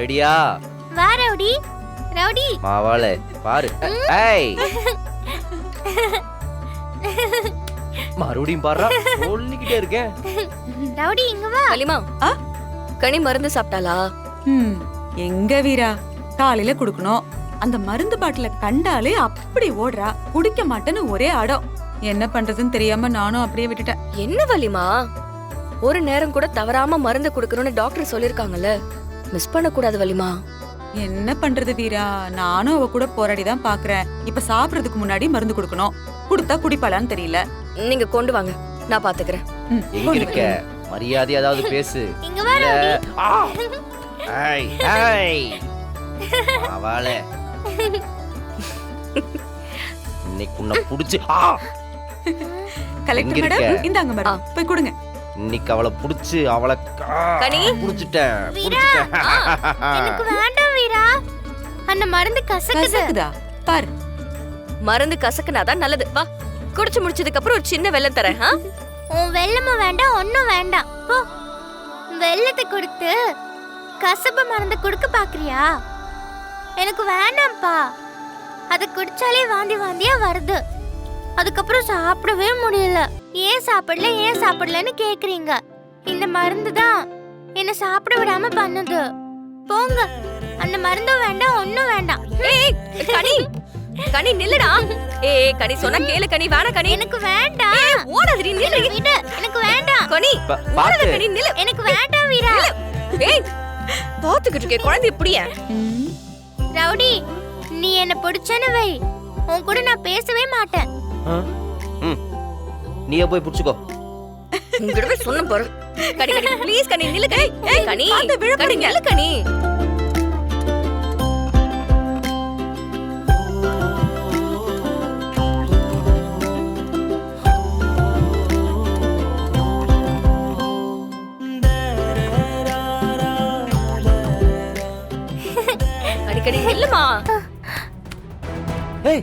ரெடியா? வா rowdy. Rowdy மாவாளே பாரு. ஏய் மறுபடியும் பாரு, சொல்லிக்கிட்டே இருக்கேன். ரவுடி இங்க வா. வலிமா கனி மருந்து சாப்பிட்டாளா? எங்க வீரா, காலையில குடுக்கணும். அந்த மருந்து பாட்டில கண்டாலே அப்படி ஓடுறா. குடிக்க மாட்டேன்னு ஒரே அடம். என்ன பண்றதுன்னு தெரியாம நானும் அப்படியே விட்டுட்டேன். என்ன வலிமா, ஒரு நேரம் கூட தவறாம மருந்து குடுக்கணும்னு டாக்டர் சொல்லிருக்காங்கல்ல, மிஸ் பண்ண கூடாது வலிமா. என்ன பண்றது வீரா, நானும் அவ கூட போராடிதான் பாக்குறேன். இப்ப சாப்பிடறதுக்கு முன்னாடி மருந்து குடுக்கணும். குடுத்தா குடிப்பாளான்னு தெரியல. நீங்க கொண்டு வாங்க, நான் பாத்துக்கிறேன். எங்க இருக்க? மரியாதை ஏதாவது பேசு. இங்க வா ரவுடி. ஏய் ஏய் மாவாளே, இன்னைக்கு உன்னை புடிச்சு கலெக்டர் எங்க மேடம், இருக்க? இந்தாங்க மேடம், போய் கொடுங்க. இன்னைக்கு அவளை புடிச்சு அவளை கனி? புடிச்சிட்டேன். எனக்கு வேண்டாம் வீரா. அந்த மருந்து கசக்குது. கசக்குதா? பாரு, மருந்து கசக்குனாதான் நல்லது. வா, குடிச்சு முடிச்சதுக்கு அப்புறம் ஒரு சின்ன வெல்லம் தரேன். உன் வெல்லமும் வேண்டாம், ஒண்ணும் வேண்டாம். போ. வெல்லத்தை கொடுத்து கசப்பு மருந்து குடுக்க பாக்குறியா? எனக்கு வேண்டாம்ப்பா. அத குடிச்சாலே வாந்தி வாந்தியா வருது. அதுக்கப்புறம் சாப்பிடவே முடியல. ஏன் சாப்பிடலன்னு கேக்குறீங்க. இந்த மருந்து தான் என்ன சாப்பிட விடாம பண்ணுது. போங்க, அந்த மருந்தும் வேண்டாம், ஒண்ணும் வேண்டாம். ஏய் கனி, கனி நில்லுடா. ஏய் கனி சொன்னா கேளு கனி, வேணா கனி. எனக்கு வேண்டாம். ஓடாதடி, நில்லு. விடு, எனக்கு வேண்டாம். கனி ஓடாத கனி, நில்லு. எனக்கு வேண்டாம் வீரா. ஏய் பாத்துக்கிட்டு இருக்கே குழந்தை இப்படியே. ரவுடி, நீ என்ன பிடிச்சன்னு வை, உன் கூட நான் பேசவே மாட்டேன். நீயே போய் புடிச்சுக்கோ. உங்ககிட்ட சொன்ன பாரு. கனி கனி ப்ளீஸ் கனி நில்லு கனி. ஏய் கனி, கனி நில்லு கனி. கனி நில்லுமா. ஏய்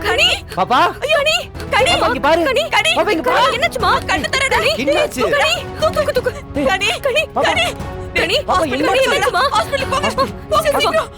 கனி பாப்பா, ஐயோ நீ கனி பாப்பா இங்க பாரு. கனி கனி பாப்பா இங்க பாரு. என்னாச்சுமா? கண்ணு தர கனி. என்னாச்சு? கனி தூக்கு தூக்கு. கனி கனி பாப்பா. கனி கனி பாப்பா, ஹாஸ்பிடல் என்னாச்சு? என்னாச்சுமா? ஹாஸ்பிடல் போங்க. சீக்கிரம்